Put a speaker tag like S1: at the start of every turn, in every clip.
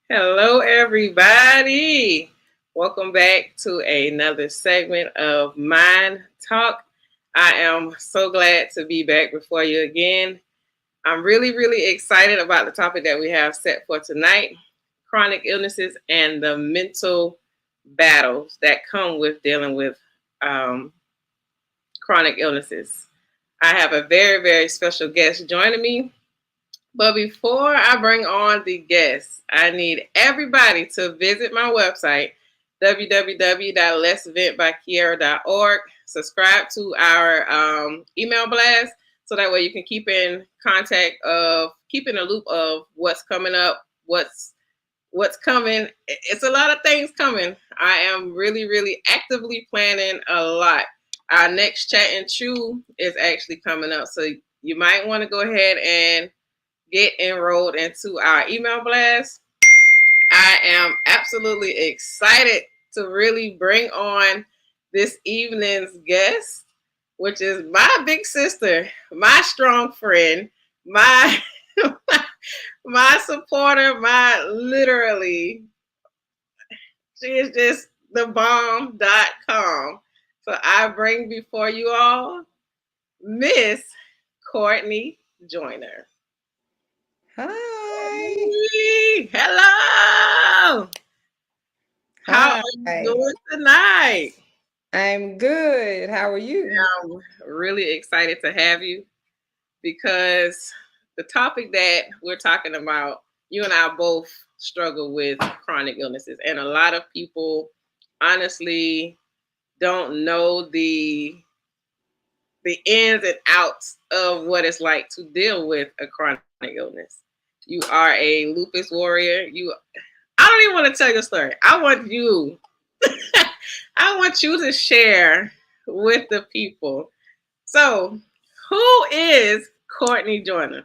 S1: Hello, everybody. Welcome back to another segment of Mind Talk. I am so glad to be back before you again. I'm really excited about the topic that we have set for tonight: chronic illnesses and the mental battles that come with dealing with um, chronic illnesses. I have a very special guest joining me. But before I bring on the guests, I need everybody to visit my website, www.letsventbykiera.org. Subscribe to our email blast so that way you can keep in a loop of what's coming up, what's coming. It's a lot of things coming. I am really actively planning a lot. Our next chat and chew is actually coming up, so you might want to go ahead and get enrolled into our email blast. I am absolutely excited to really bring on this evening's guest, which is my big sister, my strong friend, my my supporter, my literally, she is just the bomb.com. So I bring before you all Miss Courtney Joyner.
S2: Hi.
S1: Hello. How are you
S2: Hi.
S1: doing tonight?
S2: I'm good. How are you?
S1: I'm really excited to have you because the topic that we're talking about, you and I both struggle with chronic illnesses, and a lot of people honestly don't know the ins and outs of what it's like to deal with a chronic illness. You are a lupus warrior. I don't even want to tell your story. I want you to share with the people. So, who is Courtney Joyner?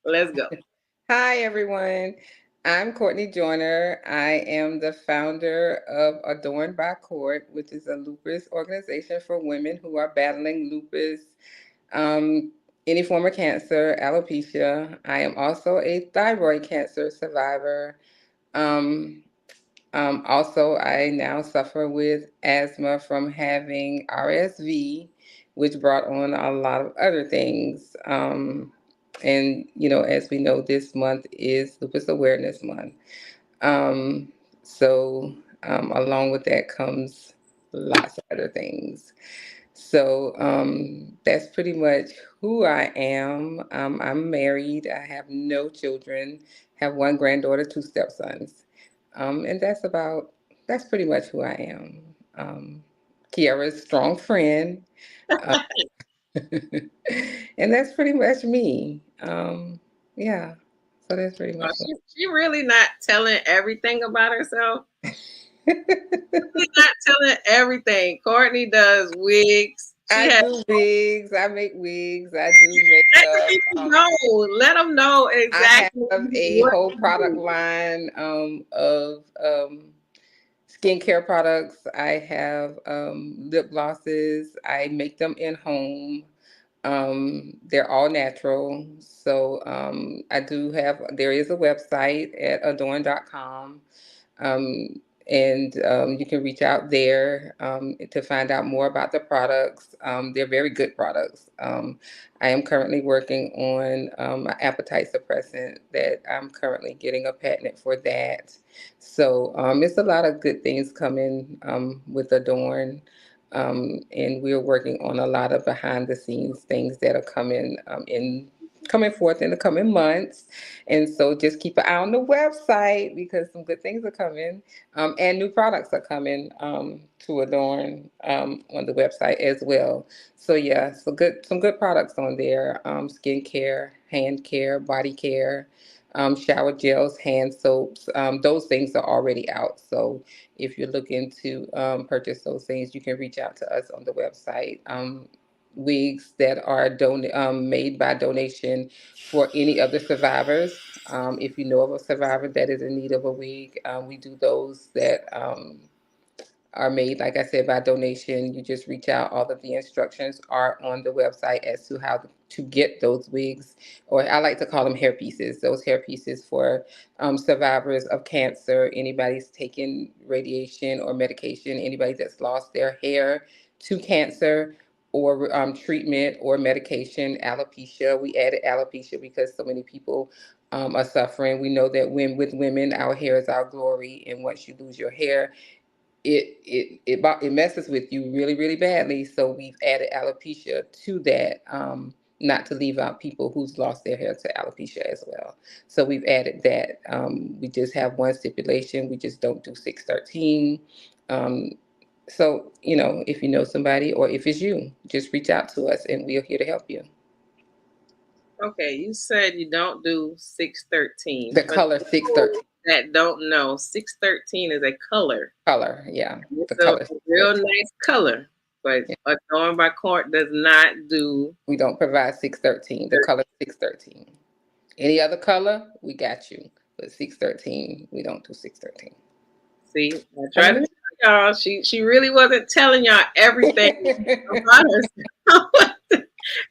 S1: Let's go.
S2: Hi, everyone. I'm Courtney Joyner. I am the founder of Adorned by Court, which is a lupus organization for women who are battling lupus, um, any form of cancer, alopecia. I am also a thyroid cancer survivor. Um, Also, I now suffer with asthma from having RSV, which brought on a lot of other things. As we know, this month is Lupus Awareness Month. Um, Along with that comes lots of other things. That's pretty much who I am. I'm married. I have no children. Have one granddaughter, two stepsons, and that's pretty much who I am. Kiara's strong friend, uh, and that's pretty much me. Yeah, so that's pretty much what.
S1: She really not telling everything about herself. She's not telling everything. Courtney does wigs. She
S2: I
S1: has.
S2: do wigs. I make wigs. I do
S1: Let the
S2: makeup.
S1: people know. Let them know
S2: I
S1: exactly
S2: have a
S1: what
S2: whole
S1: you
S2: product
S1: do.
S2: line of skincare products. I have lip glosses. I make them in home. They're all natural. There is a website at adorn.com. Um, you can reach out there to find out more about the products. They're very good products. I am currently working on an appetite suppressant that I'm currently getting a patent for that. It's a lot of good things coming with Adorn. And we're working on a lot of behind the scenes things that are coming forth in the coming months. And so just keep an eye on the website because some good things are coming, and new products are coming to Adorn on the website as well. So yeah, some good products on there: skincare, hand care, body care, shower gels, hand soaps. Those things are already out. So if you're looking to purchase those things, you can reach out to us on the website. Wigs that are made by donation for any of the survivors. If you know of a survivor that is in need of a wig, we do those that are made, like I said, by donation. You just reach out. All of the instructions are on the website as to how to get those wigs, or I like to call them hair pieces. Those hair pieces for survivors of cancer, anybody's taking radiation or medication, anybody that's lost their hair to cancer or treatment or medication, alopecia. We added alopecia because so many people are suffering. We know that when with women, our hair is our glory, and once you lose your hair, it messes with you really really badly. So we've added alopecia to that, not to leave out people who's lost their hair to alopecia as well. So we've added that. We just have one stipulation: we just don't do 613. Um, so if you know somebody or if it's you, just reach out to us and we're here to help you.
S1: Okay, you said you don't do 613.
S2: The color 613
S1: that don't know, 613 is a color.
S2: color, yeah,
S1: It's
S2: the
S1: a
S2: color
S1: real
S2: 613.
S1: nice color, but
S2: Yeah.
S1: Adorned by Court does not do.
S2: We don't provide 613, the color 613. Any other color, we got you. But 613, we don't do 613.
S1: See, I tried to tell y'all. She really wasn't telling y'all everything about herself.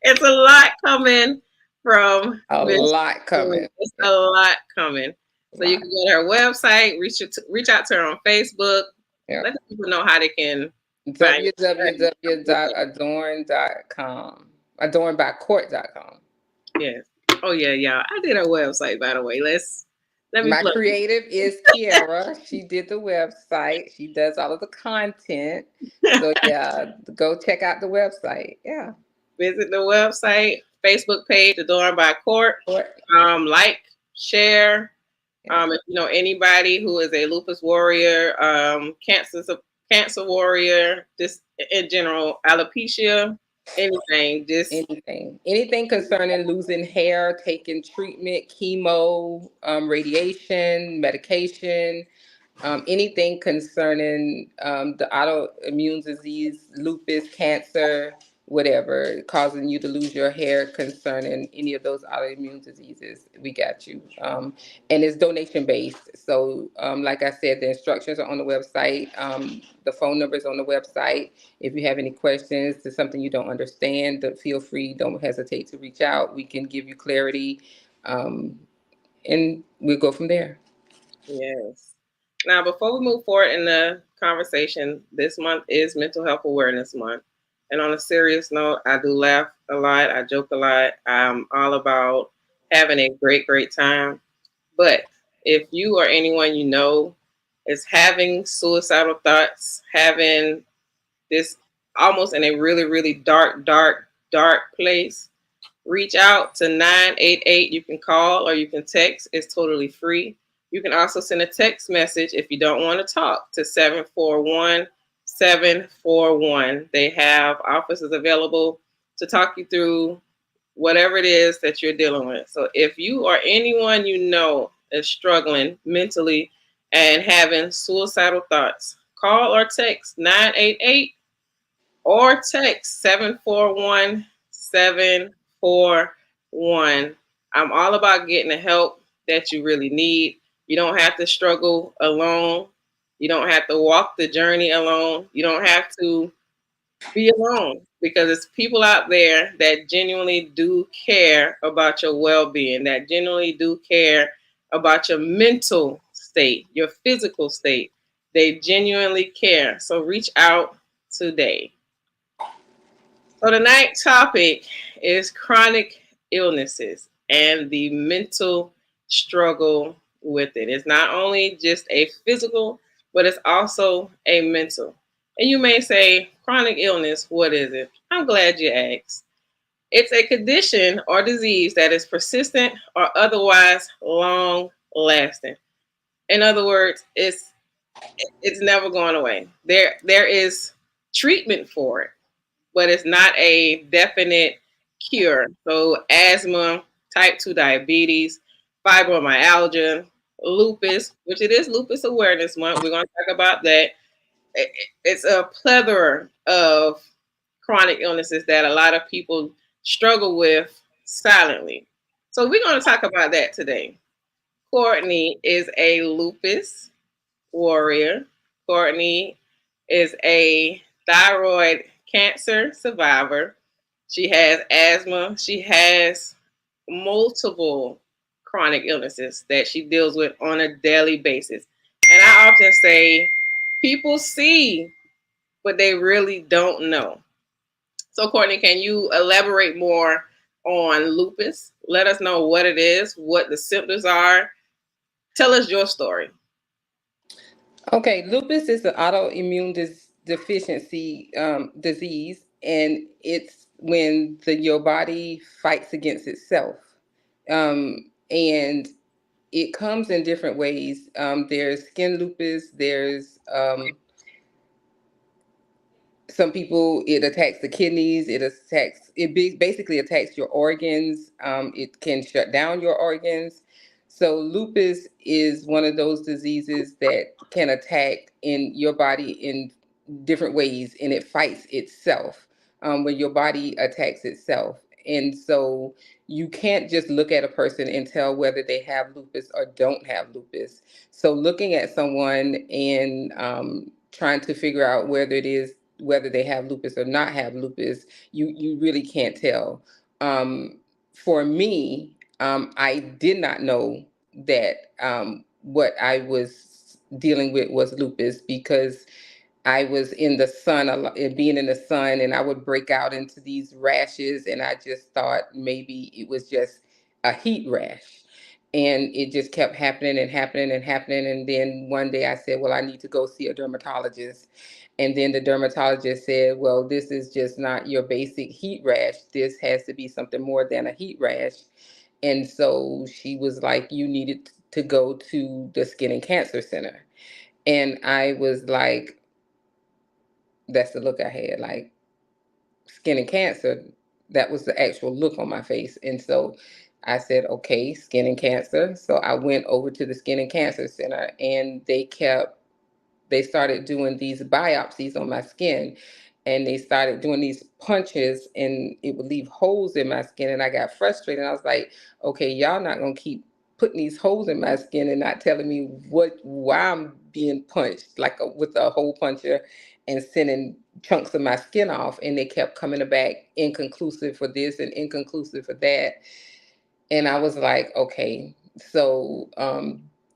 S1: It's a lot coming from
S2: A
S1: Miss.
S2: lot coming.
S1: It's a lot coming. So you can go to her website, reach out to her on Facebook.
S2: Yeah.
S1: Let people know how they can find you.
S2: www.adorn.com. Adornbycourt.com.
S1: Yes. Oh yeah, y'all. I did her website, by the way. Let me
S2: My
S1: plug.
S2: creative is Kiara. She did the website. She does all of the content. So yeah, go check out the website. Yeah.
S1: Visit the website, Facebook page, Adorned by Court. Like, share. If you know anybody who is a lupus warrior, cancer warrior, just in general, alopecia,
S2: anything concerning losing hair, taking treatment, chemo, radiation, medication, anything concerning the autoimmune disease, lupus, cancer, whatever, causing you to lose your hair, concerning any of those autoimmune diseases, we got you. And it's donation based. So, like I said, the instructions are on the website. The phone number is on the website. If you have any questions to something you don't understand, feel free, don't hesitate to reach out. We can give you clarity, and we'll go from there.
S1: Yes. Now, before we move forward in the conversation, this month is Mental Health Awareness Month. And on a serious note, I do laugh a lot. I joke a lot. I'm all about having a great, great time. But if you or anyone you know is having suicidal thoughts, having this almost in a really, really dark, dark, dark place, reach out to 988. You can call or you can text. It's totally free. You can also send a text message if you don't want to talk to 741-741. They have offices available to talk you through whatever it is that you're dealing with. So if you or anyone you know is struggling mentally and having suicidal thoughts, call or text 988 or text 741-741. I'm all about getting the help that you really need. You don't have to struggle alone. You don't have to walk the journey alone. You don't have to be alone, because it's people out there that genuinely do care about your well-being, that genuinely do care about your mental state, your physical state. They genuinely care. So reach out today. So tonight's topic is chronic illnesses and the mental struggle with it. It's not only just a physical, but it's also a mental. And you may say, chronic illness, what is it? I'm glad you asked. It's a condition or disease that is persistent or otherwise long lasting. In other words, it's never going away. There is treatment for it, but it's not a definite cure. So asthma, type 2 diabetes, fibromyalgia, lupus, which it is Lupus Awareness Month. We're going to talk about that. It's a plethora of chronic illnesses that a lot of people struggle with silently. So we're going to talk about that today. Courtney is a lupus warrior. Courtney is a thyroid cancer survivor. She has asthma. She has multiple chronic illnesses that she deals with on a daily basis. And I often say people see, but they really don't know. So, Courtney, can you elaborate more on lupus? Let us know what it is, what the symptoms are. Tell us your story.
S2: Okay, lupus is an autoimmune deficiency disease, and it's when your body fights against itself. And it comes in different ways. There's skin lupus, there's some people, it attacks the kidneys, basically attacks your organs. It can shut down your organs. So lupus is one of those diseases that can attack in your body in different ways, and it fights itself, when your body attacks itself. And so you can't just look at a person and tell whether they have lupus or don't have lupus. So looking at someone and trying to figure out whether they have lupus or not have lupus, you really can't tell. For me, I did not know that what I was dealing with was lupus, because I was in the sun a lot, being in the sun, and I would break out into these rashes, and I just thought maybe it was just a heat rash. And it just kept happening and happening and happening. And then one day I said, well, I need to go see a dermatologist. And then the dermatologist said, well, this is just not your basic heat rash. This has to be something more than a heat rash. And so she was like, you needed to go to the Skin and Cancer Center. And I was like, that's the look I had, like, skin and cancer. That was the actual look on my face. And so I said, okay, skin and cancer. So I went over to the Skin and Cancer Center, and they started doing these biopsies on my skin, and they started doing these punches, and it would leave holes in my skin. And I got frustrated. I was like, okay, y'all not gonna keep putting these holes in my skin and not telling me why I'm being punched like with a hole puncher, and sending chunks of my skin off. And they kept coming back inconclusive for this and inconclusive for that. And I was like, okay. So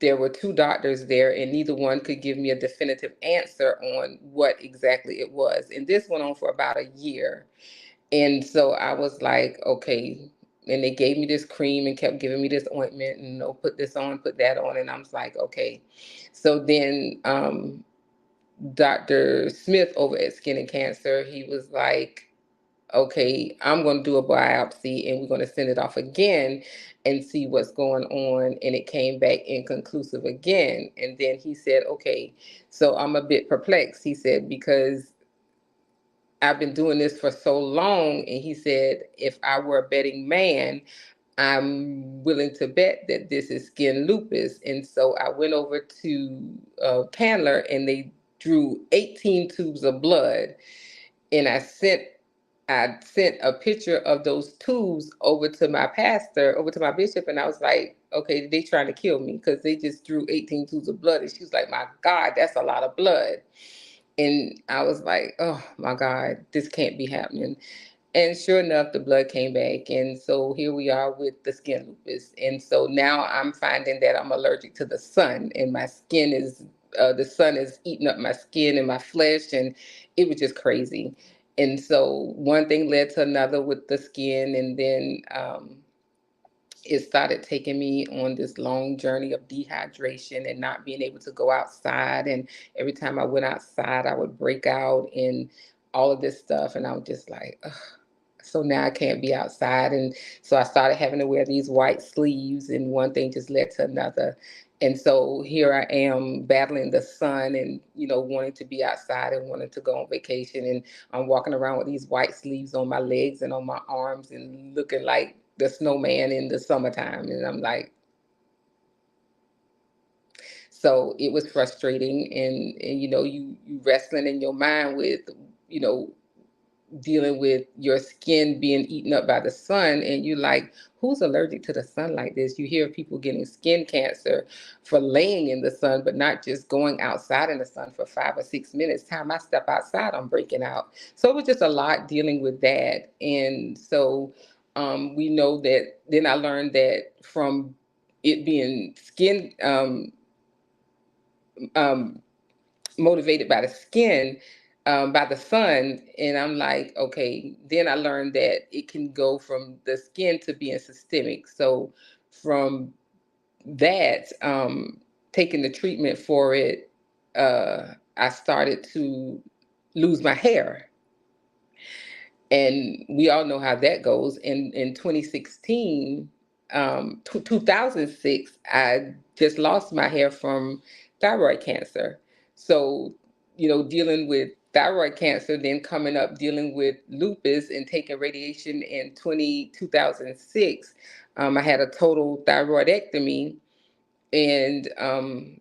S2: there were two doctors there, and neither one could give me a definitive answer on what exactly it was. And this went on for about a year. And so I was like, okay. And they gave me this cream and kept giving me this ointment, and put this on, put that on. And I was like, okay. So then Dr. Smith over at Skin and Cancer, he was like, okay, I'm going to do a biopsy, and we're going to send it off again and see what's going on. And it came back inconclusive again. And then he said, okay, so I'm a bit perplexed. He said, because I've been doing this for so long. And he said, if I were a betting man, I'm willing to bet that this is skin lupus. And so I went over to Candler, and they drew 18 tubes of blood. And I sent a picture of those tubes over to my pastor, over to my bishop, and I was like, okay, they trying to kill me because they just drew 18 tubes of blood. And she was like, my God, that's a lot of blood. And I was like, oh my God, this can't be happening. And sure enough, the blood came back. And so here we are with the skin lupus. And so now I'm finding that I'm allergic to the sun, and my skin is, the sun is eating up my skin and my flesh. And it was just crazy. And so one thing led to another with the skin. And then it started taking me on this long journey of dehydration and not being able to go outside. And every time I went outside, I would break out and all of this stuff. And I was just like, ugh. So now I can't be outside. And so I started having to wear these white sleeves, and one thing just led to another. And so here I am battling the sun, and, wanting to be outside and wanting to go on vacation. And I'm walking around with these white sleeves on my legs and on my arms and looking like the snowman in the summertime. And I'm like, so it was frustrating. And you wrestling in your mind with, you know, dealing with your skin being eaten up by the sun, and you like, who's allergic to the sun like this? You hear people getting skin cancer for laying in the sun, but not just going outside in the sun for 5 or 6 minutes. Time I step outside, I'm breaking out. So it was just a lot dealing with that. And so we know that. Then I learned that from it being skin um, motivated by the skin, by the sun. And I'm like, okay, then I learned that it can go from the skin to being systemic. So from that, taking the treatment for it, I started to lose my hair. And we all know how that goes. In 2016, 2006, I just lost my hair from thyroid cancer. So, dealing with thyroid cancer, then coming up dealing with lupus and taking radiation in 2006, I had a total thyroidectomy and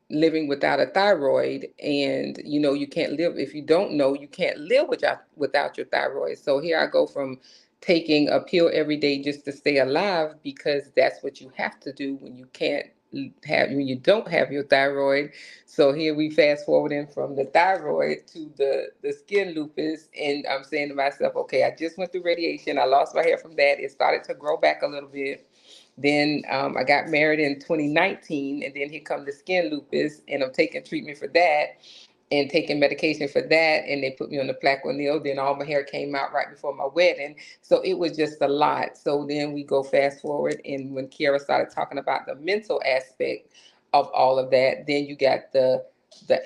S2: living without a thyroid. And you can't live, if you don't know, you can't live without your thyroid. So here I go from taking a pill every day just to stay alive, because that's what you have to do when you can't have when you don't have your thyroid. So here we fast forwarding from the thyroid to the skin lupus, and I'm saying to myself, okay, I just went through radiation, I lost my hair from that, it started to grow back a little bit. Then I got married in 2019, and then here come the skin lupus, and I'm taking treatment for that and taking medication for that, and they put me on the Plaquenil. Then all my hair came out right before my wedding, so it was just a lot. So then we go fast forward, and when Kiara started talking about the mental aspect of all of that, then you got the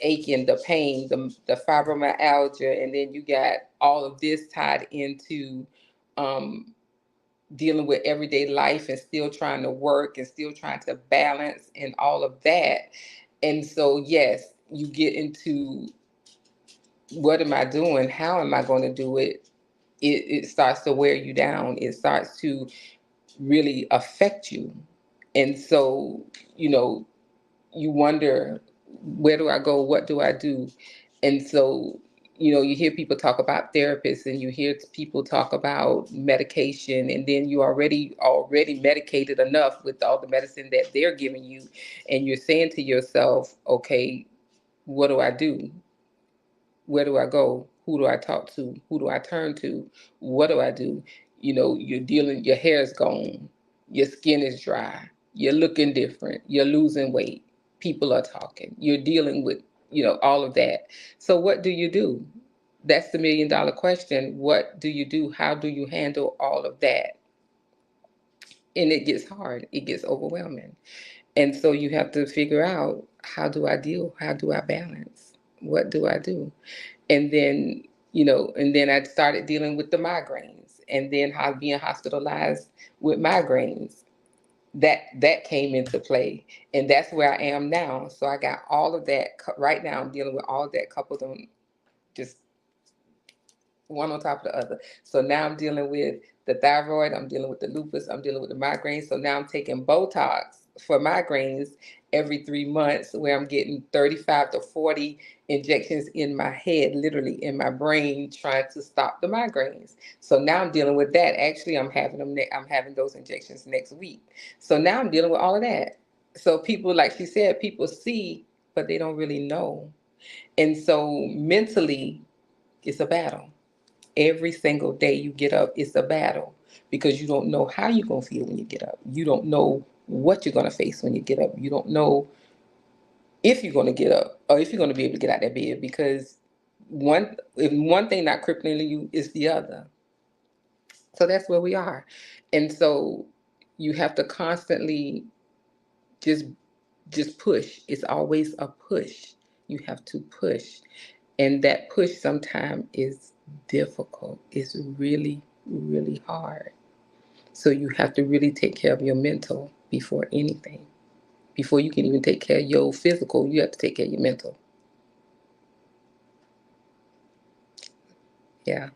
S2: aching, the pain, the fibromyalgia, and then you got all of this tied into um, dealing with everyday life and still trying to work and still trying to balance and all of that. And so, yes, you get into, what am I doing? How am I going to do it? It starts to wear you down. It starts to really affect you. And so, you know, you wonder, where do I go? What do I do? And so, you hear people talk about therapists, and you hear people talk about medication, and then you already medicated enough with all the medicine that they're giving you, and you're saying to yourself, okay, what do I do? Where do I go? Who do I talk to? Who do I turn to? What do I do? Your hair is gone, your skin is dry, you're looking different, you're losing weight, people are talking, you're dealing with, all of that. So what do you do? That's the $1 million question. What do you do? How do you handle all of that? And it gets hard, it gets overwhelming. And so you have to figure out, how do I deal? How do I balance? What do I do? And then I started dealing with the migraines, and then how being hospitalized with migraines, that came into play, and that's where I am now. So I got all of that right now. I'm dealing with all of that coupled on, just one on top of the other. So now I'm dealing with the thyroid, I'm dealing with the lupus, I'm dealing with the migraines. So now I'm taking Botox for migraines every 3 months, where I'm getting 35 to 40 injections in my head, literally in my brain, trying to stop the migraines. So now I'm dealing with that. Actually, I'm having I'm having those injections next week. So now I'm dealing with all of that. So people, like she said, people see, but they don't really know. And so mentally, it's a battle. Every single day you get up, it's a battle, because you don't know how you're going to feel when you get up. You don't know what you're going to face when you get up. You don't know if you're going to get up, or if you're going to be able to get out of that bed, because if one thing not crippling you, is the other. So that's where we are. And so you have to constantly just push. It's always a push. You have to push. And that push sometimes is difficult. It's really, really hard. So you have to really take care of your mental before anything. Before you can even take care of your physical, you have to take care of your mental. Yeah.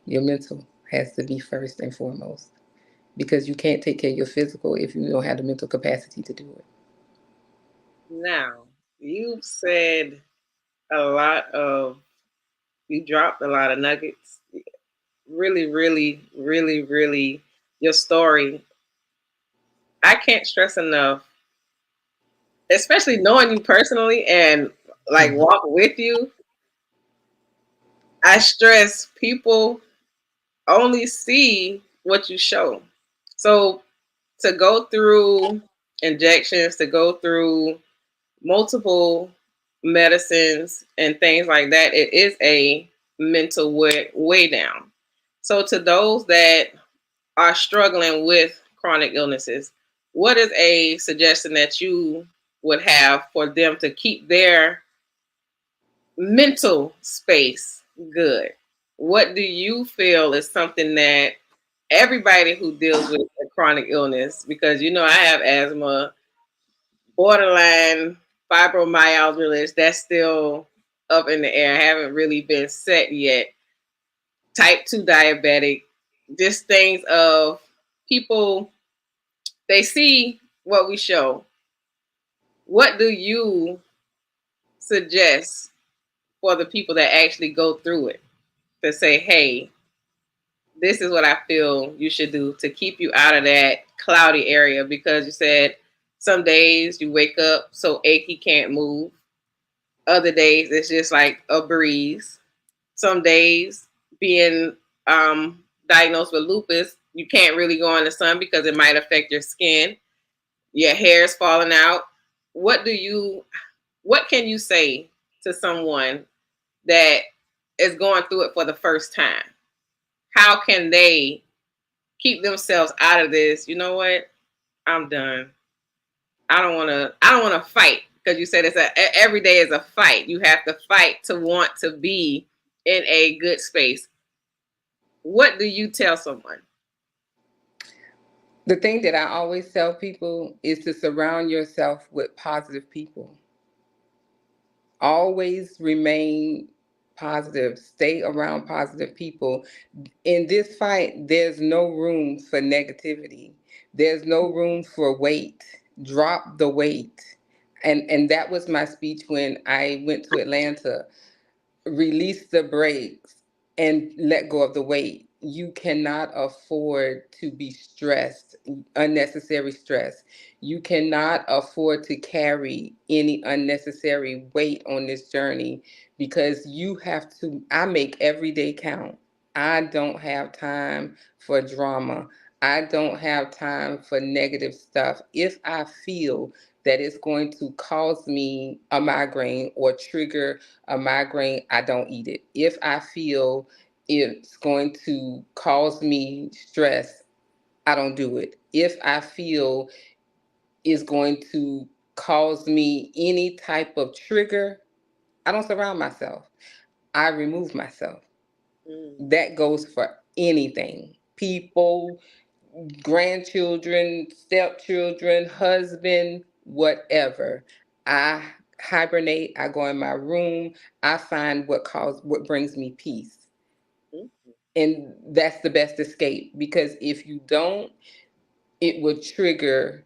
S2: Your mental has to be first and foremost, because you can't take care of your physical if you don't have the mental capacity to do it.
S1: Now, you've said a lot of You dropped a lot of nuggets. Really, really, really, really, your story. I can't stress enough, especially knowing you personally and like
S2: Mhm.
S1: walk with you. I stress people only see what you show. So to go through injections, to go through multiple medicines and things like that, it is a mental way down. So to those that are struggling with chronic illnesses, what is a suggestion that you would have for them to keep their mental space good? What do you feel is something that everybody who deals with a chronic illness, because you know I have asthma, borderline fibromyalgia, that's still up in the air. I haven't really been set yet. Type 2 diabetic, just things of people, they see what we show. What do you suggest for the people that actually go through it to say, hey, this is what I feel you should do to keep you out of that cloudy area? Because you said some days you wake up so achy, can't move. Other days it's just like a breeze. Some days being diagnosed with lupus, you can't really go in the sun because it might affect your skin. Your hair is falling out. What do you what can you say to someone that is going through it for the first time? How can they keep themselves out of this? You know what? I'm done. I don't want to fight, because you said every day is a fight. You have to fight to want to be in a good space. What do you tell someone?
S2: The thing that I always tell people is to surround yourself with positive people. Always remain positive. Stay around positive people. In this fight, there's no room for negativity. There's no room for weight. Drop the weight. And that was my speech when I went to Atlanta. Release the brakes and let go of the weight. You cannot afford to be stressed, unnecessary stress. You cannot afford to carry any unnecessary weight on this journey, because you have to. I make every day count. I don't have time for drama. I don't have time for negative stuff. If I feel that it's going to cause me a migraine or trigger a migraine, I don't eat it. If I feel it's going to cause me stress, I don't do it. If I feel it's going to cause me any type of trigger, I don't surround myself. I remove myself.
S1: Mm.
S2: That goes for anything. People, grandchildren, stepchildren, husband, whatever. I hibernate, I go in my room, I find what brings me peace.
S1: Mm.
S2: And that's the best escape, because if you don't, it would trigger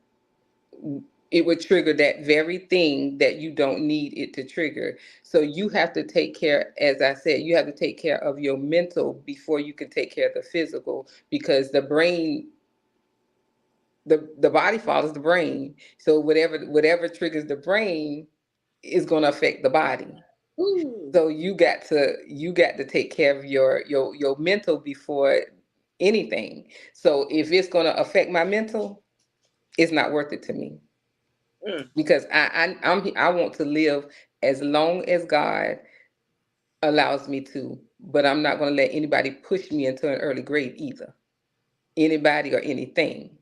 S2: it would trigger that very thing that you don't need it to trigger. So you have to take care, as I said, you have to take care of your mental before you can take care of the physical, because the brain, the body follows the brain. So whatever triggers the brain is going to affect the body.
S1: Ooh.
S2: So you got to take care of your mental before anything. So if it's going to affect my mental, it's not worth it to me,
S1: Mm.
S2: because I want to live as long as God allows me to, but I'm not going to let anybody push me into an early grave either. Anybody or anything.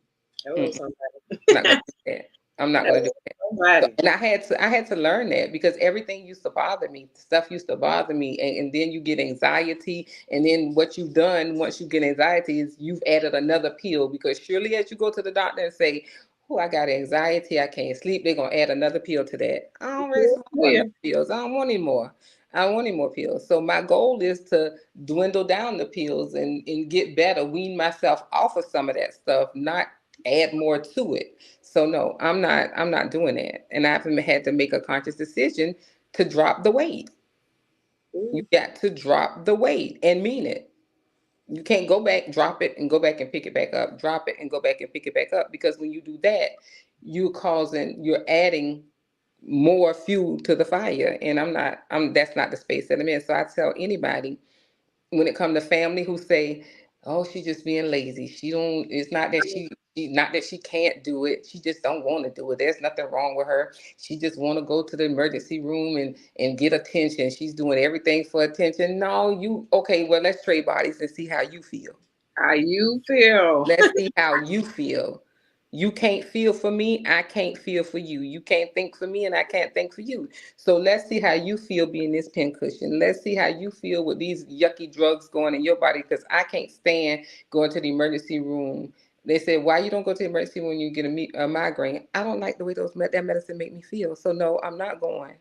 S1: Hello,
S2: Mm-mm.
S1: somebody.
S2: I'm not going to do that. I'm not going to
S1: Hello,
S2: do that. So,
S1: somebody.
S2: and I had to learn that, because everything used to bother me. Stuff used to bother me, and then you get anxiety, and then what you've done once you get anxiety is you've added another pill, because surely as you go to the doctor and say, "Oh, I got anxiety, I can't sleep," they're gonna add another pill to that. I don't really smoke enough
S1: Yeah.
S2: pills. I don't want any more. I don't want any more pills. So my goal is to dwindle down the pills and get better, wean myself off of some of that stuff, not add more to it. So no, I'm not doing that. And I've had to make a conscious decision to drop the weight. You got to drop the weight and mean it. You can't go back, drop it, and go back and pick it back up. Drop it and go back and pick it back up. Because when you do that, you're adding more fuel to the fire. And that's not the space that I'm in. So I tell anybody, when it comes to family who say, "Oh, she just being lazy. She don't. It's not that not that she can't do it. She just don't want to do it. There's nothing wrong with her. She just want to go to the emergency room and get attention. She's doing everything for attention." No, you okay? Well, let's trade bodies and see how you feel.
S1: How you feel?
S2: Let's see how you feel. You can't feel for me. I can't feel for you. You can't think for me, and I can't think for you. So let's see how you feel being this pincushion. Let's see how you feel with these yucky drugs going in your body, because I can't stand going to the emergency room. They say, why you don't go to the emergency room when you get a migraine? I don't like the way that medicine make me feel. So no, I'm not going.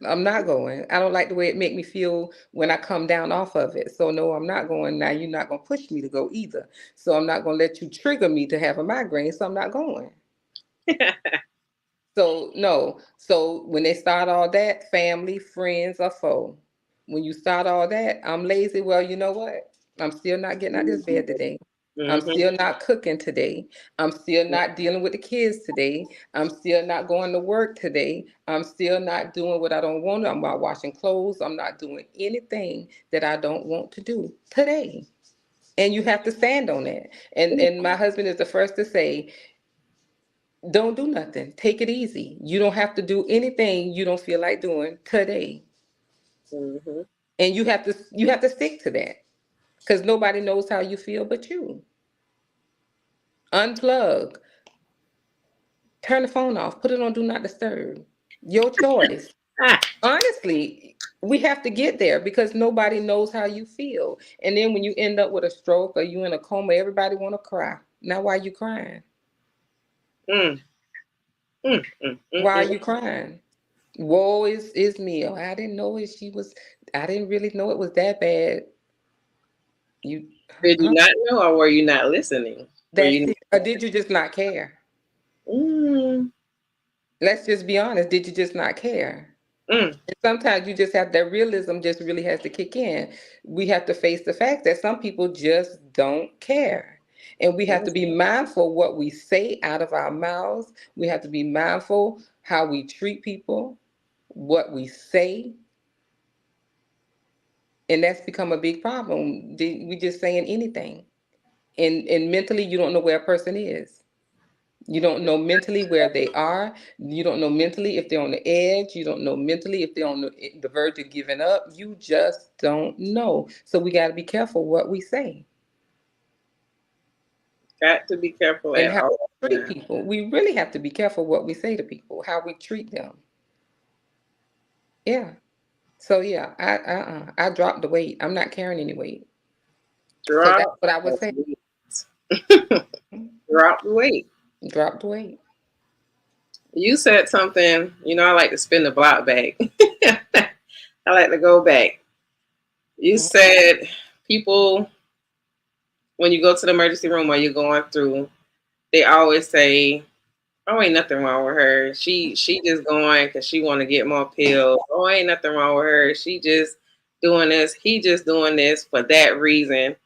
S2: I'm not going. I don't like the way it make me feel when I come down off of it. So no, I'm not going. Now you're not gonna push me to go either. So I'm not gonna let you trigger me to have a migraine. So I'm not going. So no. So when they start all that, family, friends, or foe. When you start all that, I'm lazy. Well, you know what? I'm still not getting out of this bed today. I'm
S1: Mm-hmm.
S2: still not cooking today. I'm still not dealing with the kids today. I'm still not going to work today. I'm still not doing what I don't want. I'm not washing clothes. I'm not doing anything that I don't want to do today. And you have to stand on that. And my husband is the first to say, don't do nothing. Take it easy. You don't have to do anything you don't feel like doing today.
S1: Mm-hmm.
S2: And you have to stick to that. Because nobody knows how you feel but you. Unplug. Turn the phone off. Put it on do not disturb. Your choice.
S1: Ah,
S2: Honestly, we have to get there because nobody knows how you feel. And then when you end up with a stroke or you in a coma, everybody want to cry. Now why are you crying?
S1: mm, mm, mm, mm,
S2: Why are
S1: mm.
S2: you crying? Woe is me. Oh, I didn't know it. I didn't really know it was that bad. You,
S1: Did you
S2: huh?
S1: not know, or were you not listening? Were
S2: That's
S1: you?
S2: it. Or did you just not care?
S1: Mm,
S2: Let's just be honest. Did you just not care?
S1: mm,
S2: And sometimes you just have that realism just really has to kick in. We have to face the fact that some people just don't care. And we have to be mindful what we say out of our mouths. We have to be mindful how we treat people, what we say. And that's become a big problem. We just saying anything. And mentally you don't know where a person is. You don't know mentally where they are. You don't know mentally if they're on the edge. You don't know mentally if they're on the verge of giving up. You just don't know. So we got to be careful what we say
S1: got to be careful
S2: and
S1: at
S2: how
S1: all
S2: we treat
S1: times.
S2: people. We really have to be careful what we say to people, how we treat them. Yeah. So yeah, I dropped the weight. I'm not carrying any weight. So that's
S1: Drop
S2: what I would
S1: the
S2: say.
S1: weight. Drop the weight.
S2: Drop the weight.
S1: You said something. I like to spin the block back. I like to go back. You
S2: Mhm.
S1: said people, when you go to the emergency room or you're going through, they always say, "Oh, ain't nothing wrong with her. She just going because she want to get more pills. Oh, ain't nothing wrong with her. She just doing this. He just doing this for that reason."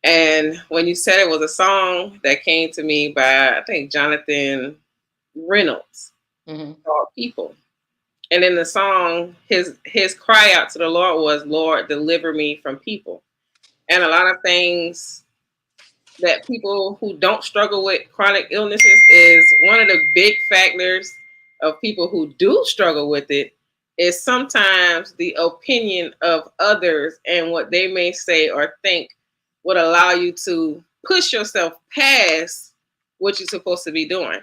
S1: And when you said it was a song that came to me by, I think, Jonathan Reynolds,
S2: Mhm.
S1: called "People." And in the song, his cry out to the Lord was, "Lord, deliver me from people." And a lot of things that people who don't struggle with chronic illnesses is one of the big factors of people who do struggle with it is sometimes the opinion of others and what they may say or think would allow you to push yourself past what you're supposed to be doing.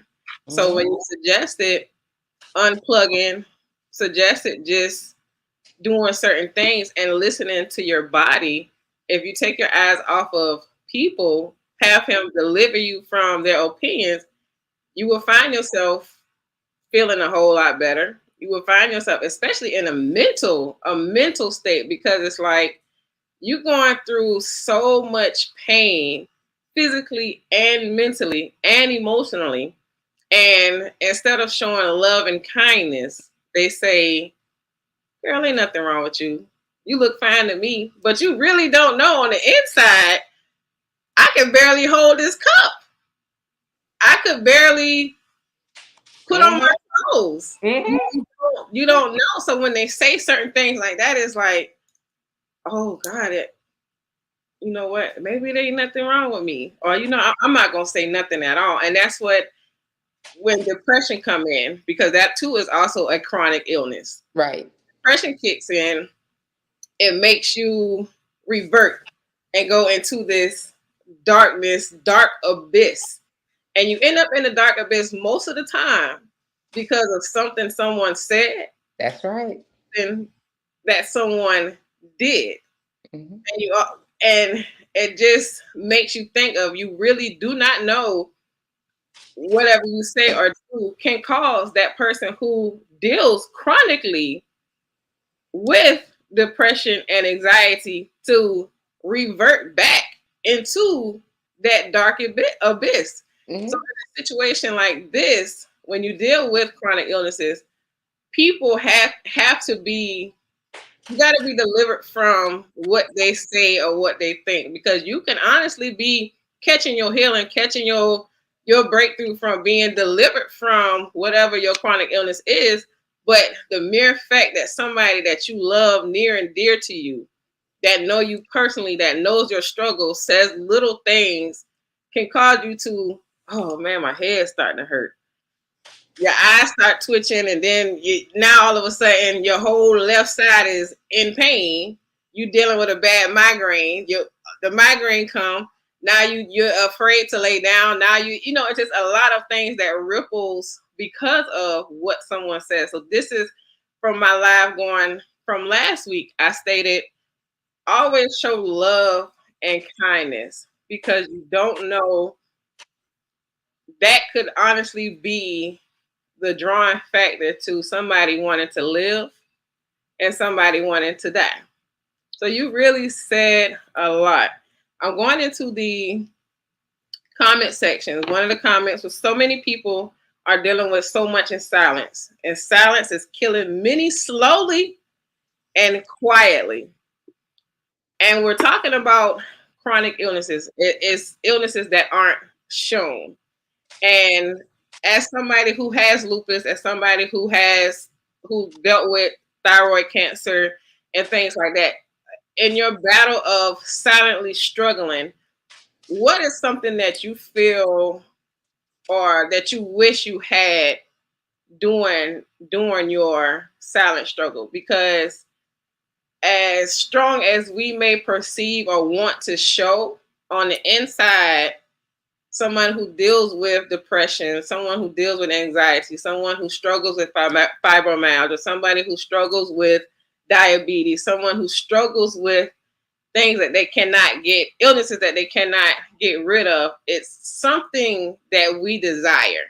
S1: So when
S2: Mhm.
S1: you suggested unplugging, suggested just doing certain things and listening to your body, if you take your eyes off of people, have him deliver you from their opinions, you will find yourself feeling a whole lot better. You will find yourself, especially in a mental state, because it's like you're going through so much pain physically and mentally and emotionally. And instead of showing love and kindness, they say girl, ain't nothing wrong with you. You look fine to me, but you really don't know on the inside. I can barely hold this cup. I could barely put on
S2: Mm-hmm.
S1: my clothes.
S2: Mm-hmm.
S1: You don't know. So when they say certain things like that, it's like, oh God, you know what? Maybe there ain't nothing wrong with me, or I'm not gonna say nothing at all. And that's what when depression come in, because that too is also a chronic illness.
S2: Right.
S1: Depression kicks in, it makes you revert and go into this darkness, dark abyss. And you end up in the dark abyss most of the time because of something someone said
S2: That's right.
S1: and that someone did.
S2: Mm-hmm.
S1: And it just makes you think of, you really do not know whatever you say or do can cause that person who deals chronically with depression and anxiety to revert back into that dark abyss. So
S2: Mm-hmm.
S1: in a situation like this, when you deal with chronic illnesses, people have to be, you got to be delivered from what they say or what they think, because you can honestly be catching your healing, catching your breakthrough from being delivered from whatever your chronic illness is. But the mere fact that somebody that you love near and dear to you, that know you personally, that knows your struggles, says little things, can cause you to, oh man, my head's starting to hurt, your eyes start twitching, and then now all of a sudden your whole left side is in pain. You dealing with a bad migraine. The migraine come. Now you're afraid to lay down. Now it's just a lot of things that ripples because of what someone says. So this is from my live going from last week. I stated, always show love and kindness, because you don't know, that could honestly be the drawing factor to somebody wanting to live and somebody wanting to die. So you really said a lot. I'm going into the comment sections. One of the comments was, so many people are dealing with so much in silence, and silence is killing many slowly and quietly. And we're talking about chronic illnesses. It is illnesses that aren't shown. And as somebody who has lupus, as somebody who dealt with thyroid cancer and things like that, in your battle of silently struggling, what is something that you feel or that you wish you had during your silent struggle? Because as strong as we may perceive or want to show, on the inside, someone who deals with depression, someone who deals with anxiety, someone who struggles with fibromyalgia, somebody who struggles with diabetes, someone who struggles with things that they cannot get, illnesses that they cannot get rid of. It's something that we desire.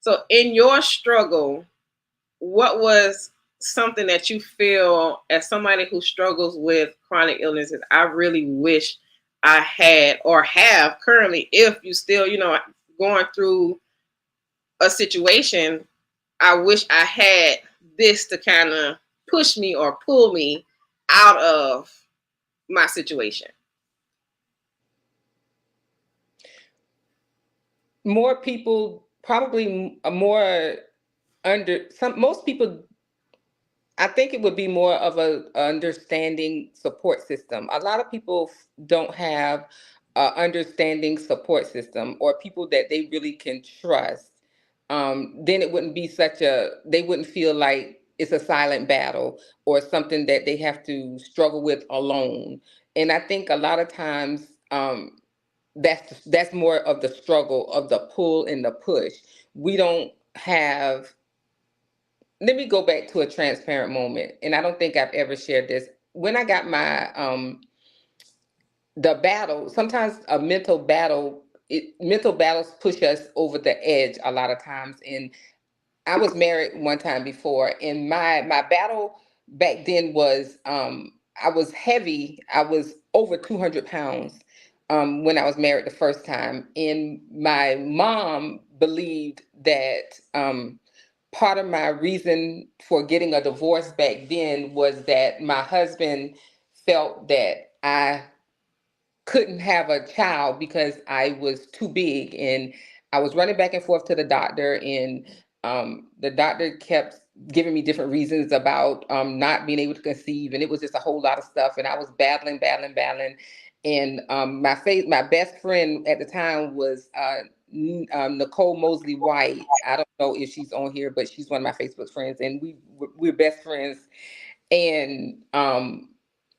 S1: So in your struggle, what was something that you feel, as somebody who struggles with chronic illnesses, I really wish I had or have currently, if you still, going through a situation, I wish I had this to kind of push me or pull me out of my situation?
S2: More people, probably more most people, I think it would be more of a understanding support system. A lot of people don't have a understanding support system or people that they really can trust. Then it wouldn't be they wouldn't feel like it's a silent battle or something that they have to struggle with alone. And I think a lot of times, that's more of the struggle of the pull and the push. We don't have, let me go back to a transparent moment, and I don't think I've ever shared this. When I got my the battle, sometimes a mental battles push us over the edge a lot of times. And I was married one time before, and my battle back then was, I was heavy. I was over 200 pounds when I was married the first time, and my mom believed that part of my reason for getting a divorce back then was that my husband felt that I couldn't have a child because I was too big, and I was running back and forth to the doctor, and the doctor kept giving me different reasons about not being able to conceive, and it was just a whole lot of stuff, and I was battling, and my best friend at the time was Nicole Mosley White. I don't know if she's on here, but she's one of my Facebook friends, and we're best friends, and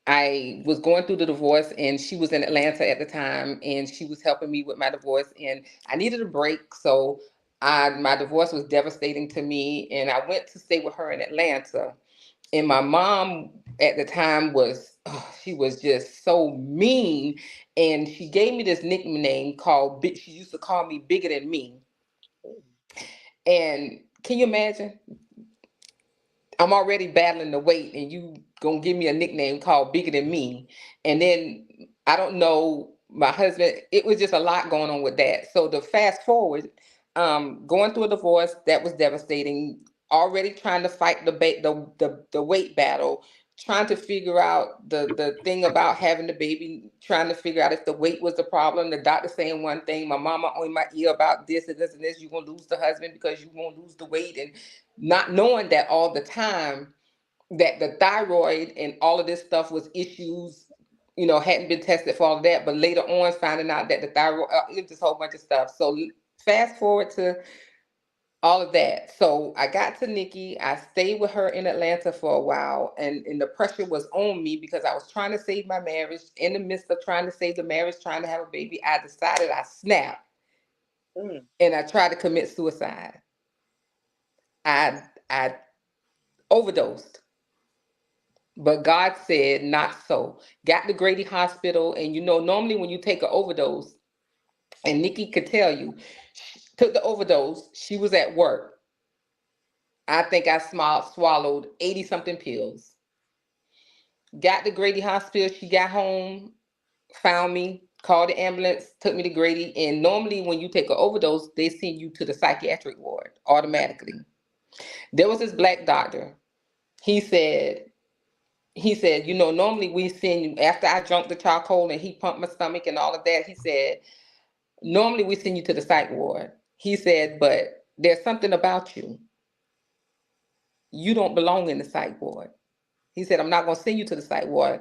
S2: I was going through the divorce, and she was in Atlanta at the time, and she was helping me with my divorce, and I needed a break. So my divorce was devastating to me, and I went to stay with her in Atlanta. And my mom at the time was, she was just so mean, and she gave me this nickname called, she used to call me Bigger Than Me. And can you imagine? I'm already battling the weight, and you gonna give me a nickname called Bigger Than Me. And then I don't know, my husband, it was just a lot going on with that. So the fast forward, going through a divorce, that was devastating. Already trying to fight the weight battle, trying to figure out the thing about having the baby, trying to figure out if the weight was the problem. The doctor saying one thing, my mama on my ear about this and this and this. You're gonna lose the husband because you won't lose the weight, and not knowing that all the time that the thyroid and all of this stuff was issues, hadn't been tested for all of that, but later on finding out that the thyroid, it was just a whole bunch of stuff. So fast forward to all of that. So I got to Nikki. I stayed with her in Atlanta for a while, and the pressure was on me because I was trying to save my marriage. In the midst of trying to save the marriage, trying to have a baby, I decided, I snapped, and I tried to commit suicide. I overdosed. But God said, not so. Got to Grady Hospital, and normally when you take an overdose, and Nikki could tell you, she took the overdose. She was at work. I think I swallowed 80 something pills. Got to Grady Hospital. She got home, found me, called the ambulance, took me to Grady. And normally when you take an overdose, they send you to the psychiatric ward automatically. There was this black doctor. He said, normally we send you, after I drank the charcoal and he pumped my stomach and all of that, he said, normally we send you to the psych ward. He said, but there's something about you. You don't belong in the psych ward. He said, I'm not going to send you to the psych ward.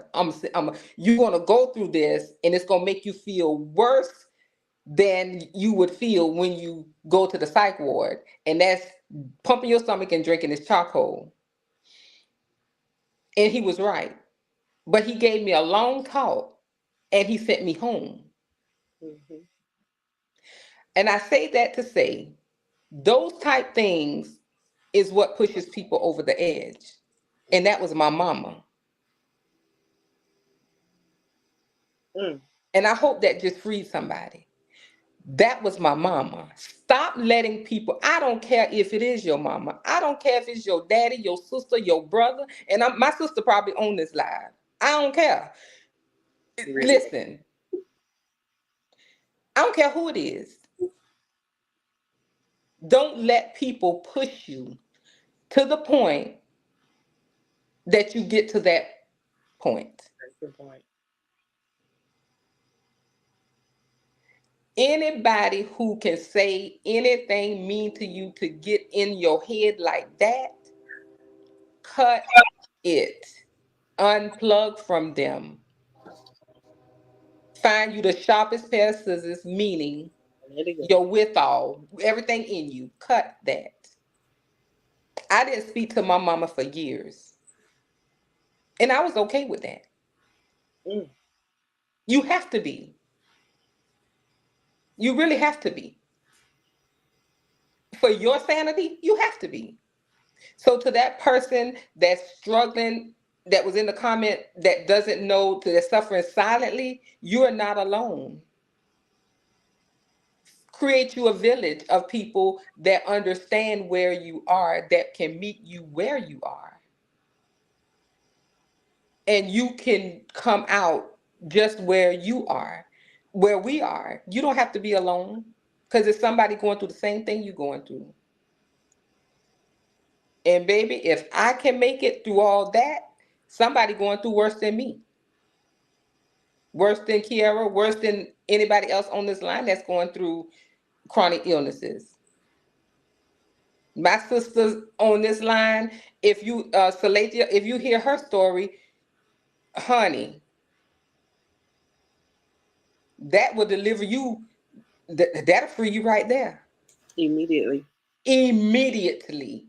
S2: You're going to go through this, and it's going to make you feel worse than you would feel when you go to the psych ward. And that's pumping your stomach and drinking this charcoal. And he was right. But he gave me a long talk, and he sent me home. Mm-hmm. And I say that to say, those type things is what pushes people over the edge. And that was my mama. And I hope that just frees somebody. That was my mama. Stop letting people, I don't care if it is your mama. I don't care if it's your daddy, your sister, your brother. And my sister probably on this live. I don't care. Really? Listen, I don't care who it is. Don't let people push you to the point that you get to that point. That's the point. Anybody who can say anything mean to you to get in your head like that, cut it. Unplug from them. Find you the sharpest pair of scissors, meaning your withal, everything in you. Cut that. I didn't speak to my mama for years. And I was okay with that. You have to be. You really have to be. For your sanity, you have to be. So to that person that's struggling, that was in the comment, that doesn't know, that's suffering silently, you are not alone. Create you a village of people that understand where you are, that can meet you where you are. And you can come out just where you are, where we are. You don't have to be alone, because there's somebody going through the same thing you're going through. And baby, if I can make it through all that, somebody going through worse than me, worse than Kiara, worse than anybody else on this line that's going through chronic illnesses. My sisters on this line, if you Salatia, if you hear her story, honey, that will deliver you. That'll free you right there.
S1: Immediately.
S2: Immediately.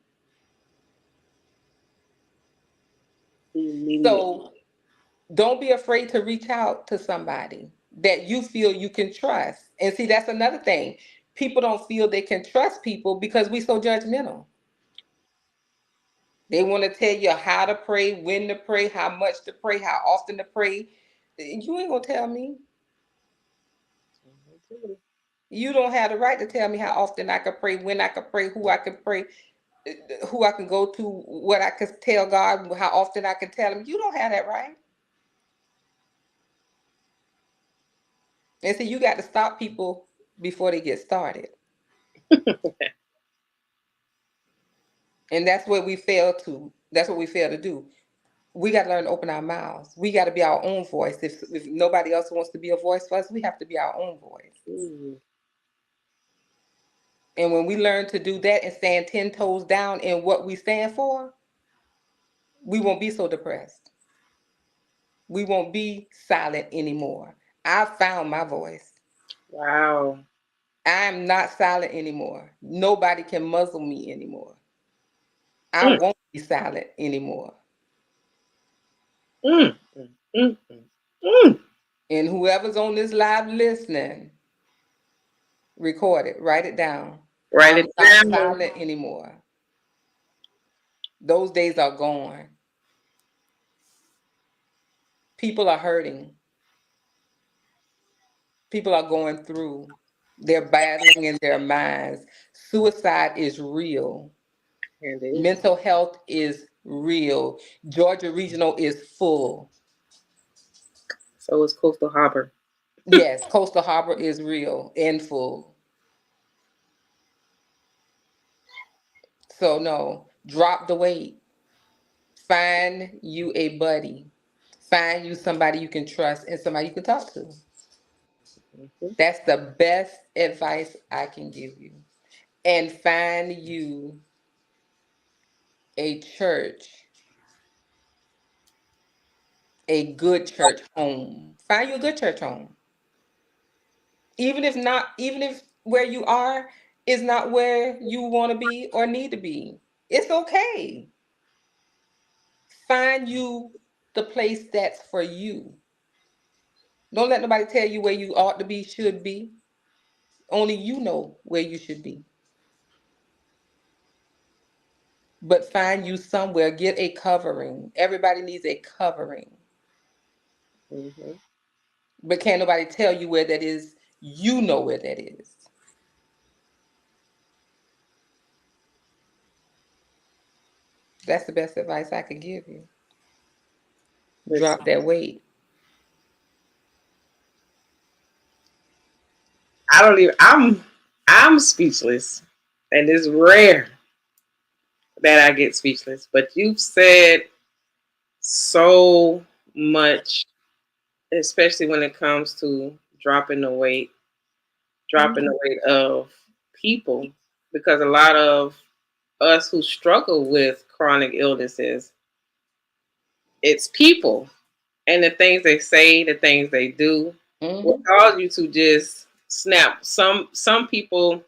S2: So don't be afraid to reach out to somebody that you feel you can trust. And see, that's another thing. People don't feel they can trust people because we so judgmental. They want to tell you how to pray, when to pray, how much to pray, how often to pray. You ain't gonna tell me. You don't have the right to tell me how often I could pray, when I could pray, who I could pray, who I can go to, what I could tell God, how often I can tell him. You don't have that right. And so you got to stop people before they get started. And that's what we fail to. That's what we fail to do. We got to learn to open our mouths. We got to be our own voice. If nobody else wants to be a voice for us, we have to be our own voice. And when we learn to do that and stand 10 toes down in what we stand for, we won't be so depressed. We won't be silent anymore. I found my voice.
S1: Wow.
S2: I'm not silent anymore. Nobody can muzzle me anymore. I won't be silent anymore. And whoever's on this live listening, record it, write it down.
S1: Write it down.
S2: I'm not silent anymore. Those days are gone. People are hurting. People are going through. They're battling in their minds. Suicide is real. Mental health is real. Georgia Regional is full.
S1: So is Coastal Harbor.
S2: Yes, Coastal Harbor is real and full. So no, drop the weight. Find you a buddy. Find you somebody you can trust and somebody you can talk to. That's the best advice I can give you. And find you a church, a good church home. Find you a good church home. Even if where you are is not where you want to be or need to be, it's okay. Find you the place that's for you. Don't let nobody tell you where you ought to be, should be. Only you know where you should be. But find you somewhere, get a covering. Everybody needs a covering. But can't nobody tell you where that is. You know where that is. That's the best advice I could give you. Drop that weight.
S1: I'm speechless. And it's rare that I get speechless. But you've said so much, especially when it comes to dropping the weight of people. Because a lot of us who struggle with chronic illnesses, it's people and the things they say, the things they do, will cause you to just snap. Some people,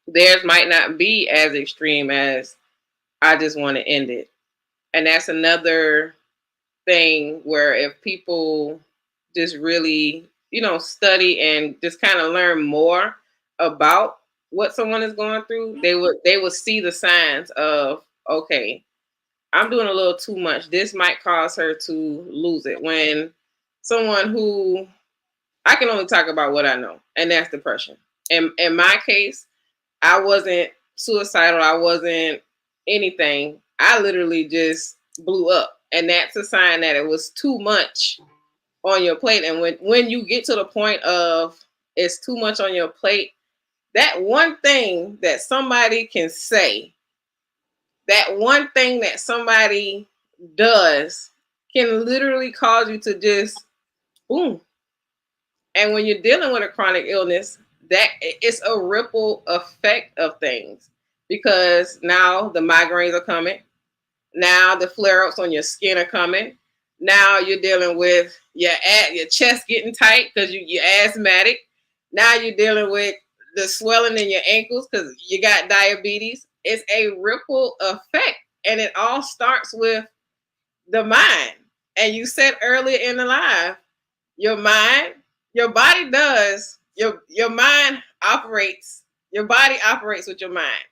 S1: theirs might not be as extreme as I just want to end it. And that's another thing where if people just really, study and just kind of learn more about what someone is going through, they would see the signs of, okay, I'm doing a little too much. This might cause her to lose it. When someone who, I can only talk about what I know, and that's depression. And in my case, I wasn't suicidal. I wasn't anything. I literally just blew up. And that's a sign that it was too much on your plate. And when you get to the point of it's too much on your plate, that one thing that somebody can say that one thing that somebody does can literally cause you to just boom. And when you're dealing with a chronic illness, that it's a ripple effect of things, because now the migraines are coming. Now the flare-ups on your skin are coming. Now you're dealing with your chest getting tight because you're asthmatic. Now you're dealing with the swelling in your ankles because you got diabetes. It's a ripple effect, and it all starts with the mind. And you said earlier in the live, your mind, your body does, your mind operates, your body operates with your mind.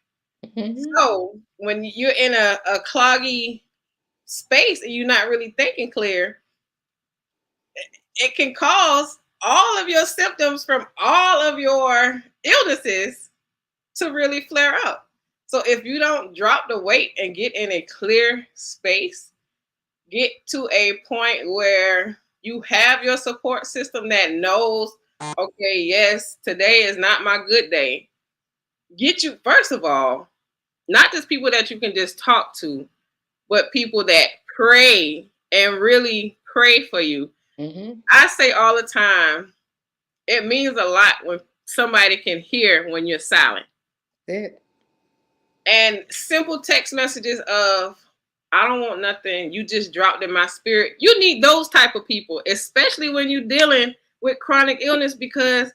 S2: Mhm.
S1: So when you're in a cloggy space and you're not really thinking clear, it can cause all of your symptoms from all of your illnesses to really flare up. So if you don't drop the weight and get in a clear space, get to a point where you have your support system that knows, okay, yes, today is not my good day. Get you, first of all, not just people that you can just talk to, but people that pray and really pray for you.
S2: Mhm.
S1: I say all the time, it means a lot when somebody can hear when you're silent.
S2: That's it.
S1: And simple text messages of, I don't want nothing, you just dropped in my spirit. You need those type of people, especially when you're dealing with chronic illness, because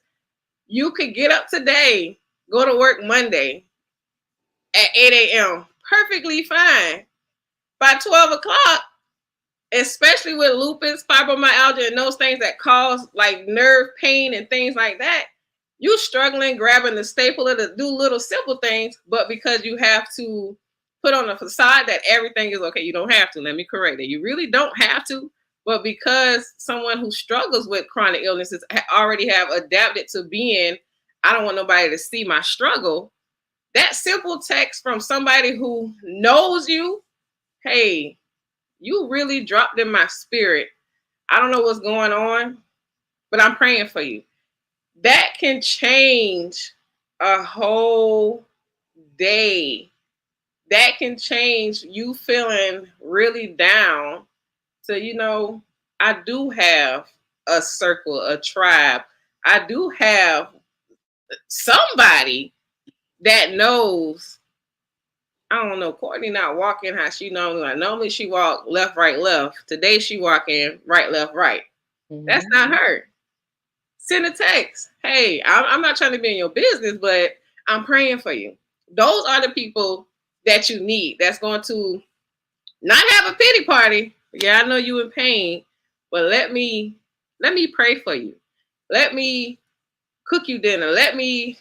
S1: you could get up today, go to work Monday at 8 a.m. perfectly fine. By 12 o'clock, especially with lupus, fibromyalgia, and those things that cause like nerve pain and things like that, you struggling grabbing the stapler to do little simple things, but because you have to put on a facade that everything is okay, you don't have to. Let me correct it. You really don't have to, but because someone who struggles with chronic illnesses already have adapted to being, I don't want nobody to see my struggle. That simple text from somebody who knows you, hey, you really dropped in my spirit. I don't know what's going on, but I'm praying for you. That can change a whole day. That can change you feeling really down. So, I do have a circle, a tribe. I do have somebody that knows. I don't know. Courtney not walking how she normally. Like, normally she walk left, right, left. Today she walking right, left, right. That's
S2: Mhm.
S1: not her. Send a text. Hey, I'm not trying to be in your business, but I'm praying for you. Those are the people that you need. That's going to not have a pity party. Yeah, I know you in pain, but let me pray for you. Let me cook you dinner. Let me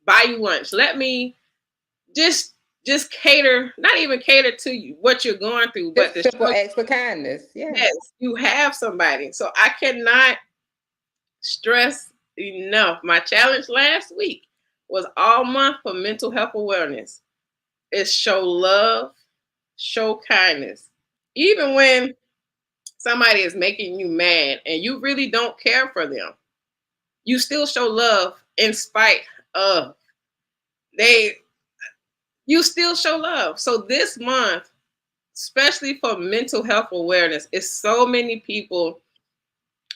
S1: buy you lunch. Let me just just cater, not even cater to you what you're going through, but
S2: Just
S1: to
S2: simple
S1: show you,
S2: acts of kindness. Yeah.
S1: yes, you have somebody. So I cannot stress enough. My challenge last week was all month for mental health awareness. It's show love, show kindness. Even when somebody is making you mad and you really don't care for them, you still show love in spite of they you still show love. So this month, especially for mental health awareness, it's so many people,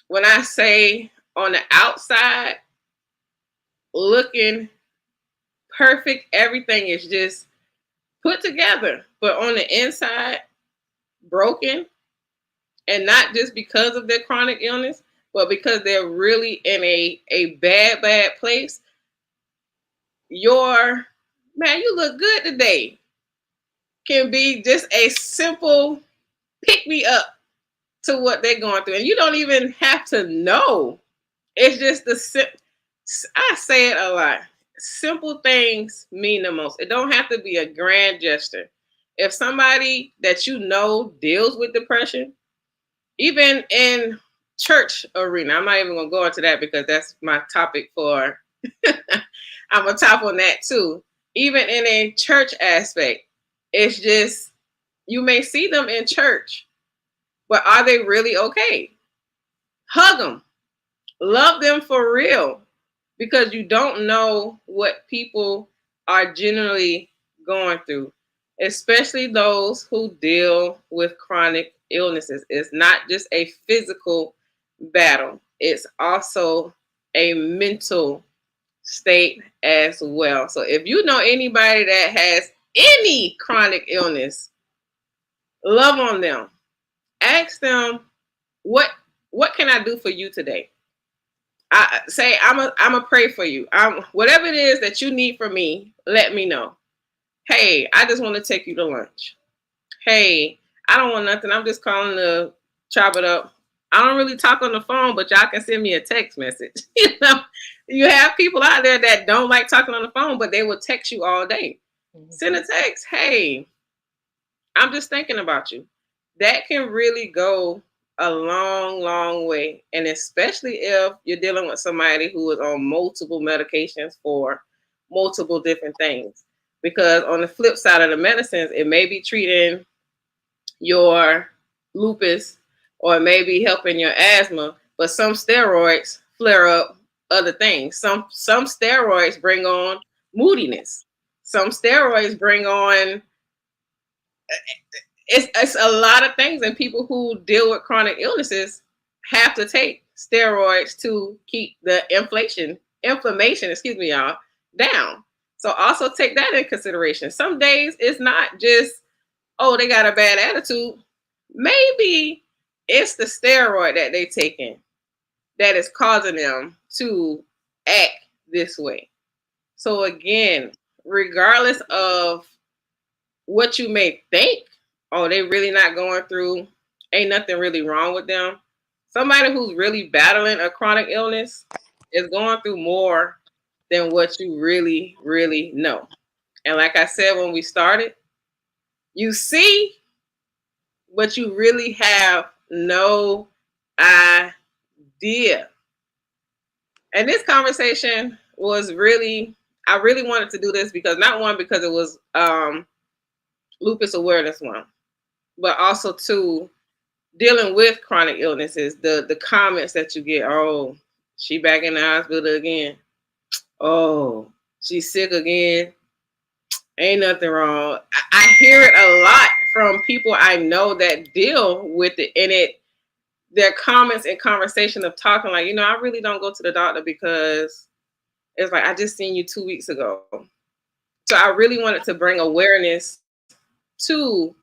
S1: when I say on the outside looking perfect, everything is just put together, but on the inside, broken, and not just because of their chronic illness, but because they're really in a bad, bad place. Your man, you look good today can be just a simple pick me up to what they're going through. And you don't even have to know. It's just I say it a lot. Simple things mean the most. It don't have to be a grand gesture. If somebody that you know deals with depression, even in church arena, I'm not even gonna go into that because that's my topic for I'm gonna top on that too. Even in a church aspect, it's just you may see them in church, but are they really okay? Hug them, love them for real, because you don't know what people are generally going through. especially those who deal with chronic illnesses. It's not just a physical battle, it's also a mental state as well. So if you know anybody that has any chronic illness, love on them. Ask them what what can I do for you today? I say I'm a pray for you. Whatever it is that you need from me, let me know. Hey, I just want to take you to lunch. Hey, I don't want nothing. I'm just calling to chop it up. I don't really talk on the phone, but y'all can send me a text message. You have people out there that don't like talking on the phone, but they will text you all day.
S2: Mhm.
S1: Send a text. Hey, I'm just thinking about you. That can really go a long, long way. And especially if you're dealing with somebody who is on multiple medications for multiple different things. Because on the flip side of the medicines, it may be treating your lupus or it may be helping your asthma, but some steroids flare up other things. Some steroids bring on moodiness. Some steroids bring on it's a lot of things, and people who deal with chronic illnesses have to take steroids to keep the inflammation, excuse me, y'all, down. So also take that in consideration. Some days it's not just, oh, they got a bad attitude. Maybe it's the steroid that they taking that is causing them to act this way. So again, regardless of what you may think, oh, they really not going through, ain't nothing really wrong with them. Somebody who's really battling a chronic illness is going through more than what you really, really know. And like I said when we started, you see, but you really have no idea. And this conversation was really, I really wanted to do this because not one, because it was lupus awareness month, but also two, dealing with chronic illnesses, the comments that you get, oh, she back in the hospital again. Oh, she's sick again. Ain't nothing wrong. I hear it a lot from people I know that deal with it, and their comments and conversation of talking like, I really don't go to the doctor because it's like I just seen you 2 weeks ago. So I really wanted to bring awareness to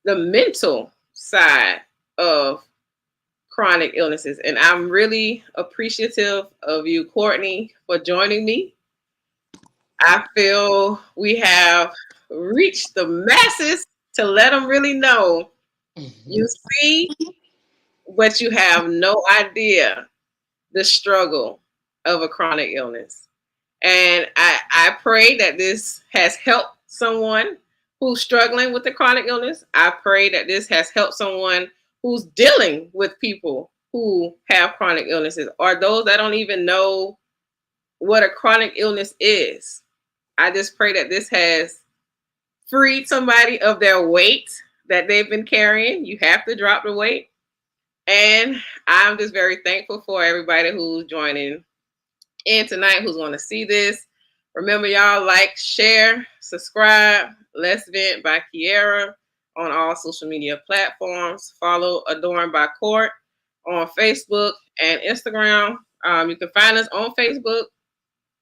S1: the mental side of chronic illnesses. And I'm really appreciative of you, Courtney, for joining me. I feel we have reached the masses to let them really know you see, but you have no idea the struggle of a chronic illness. And I pray that this has helped someone who's struggling with the chronic illness. I pray that this has helped someone who's dealing with people who have chronic illnesses or those that don't even know what a chronic illness is. I just pray that this has freed somebody of their weight that they've been carrying. You have to drop the weight. And I'm just very thankful for everybody who's joining in tonight, who's going to see this. Remember, y'all, like, share, subscribe. Let's Vent by Kiera on all social media platforms. Follow Adorned by Court on Facebook and Instagram. You can find us on Facebook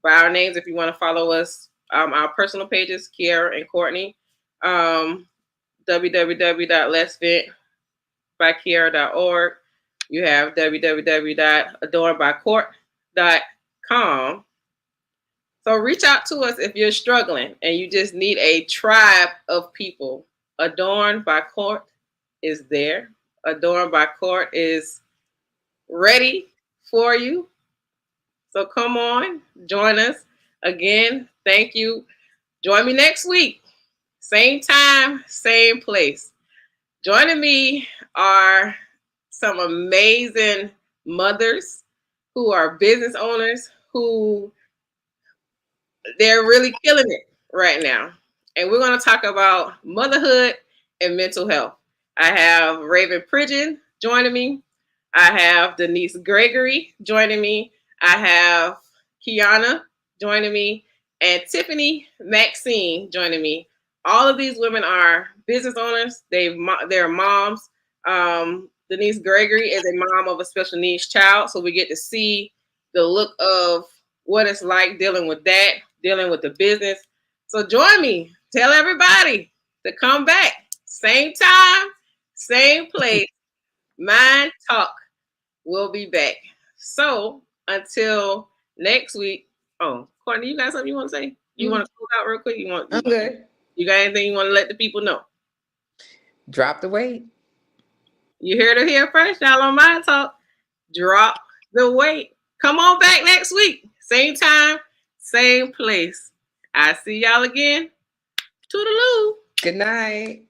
S1: by our names if you want to follow us. Our personal pages, Kiera and Courtney. www.letsventbykiera.org. You have www.adornedbycourt.com. So reach out to us if you're struggling and you just need a tribe of people. Adorned by Court is there. Adorned by Court is ready for you. So come on, join us. Again, thank you. Join me next week. Same time, same place. Joining me are some amazing mothers who are business owners who they're really killing it right now. And we're going to talk about motherhood and mental health. I have Raven Pridgeon joining me. I have Denise Gregory joining me. I have Kiana joining me and Tiffany Maxine joining me all of these women are business owners. They're moms. Denise Gregory is a mom of a special needs child, so we get to see the look of what it's like dealing with that, dealing with the business. So join me. Tell everybody to come back. Same time, same place. Mind Talk will be back. So until next week. Oh, Courtney, you got something you want to say? You want to close out real quick?
S2: I'm good.
S1: You got anything you want to let the people know?
S2: Drop the weight.
S1: You heard it here first, y'all on Mind Talk. Drop the weight. Come on back next week. Same time, same place. I see y'all again. Toodaloo.
S2: Good night.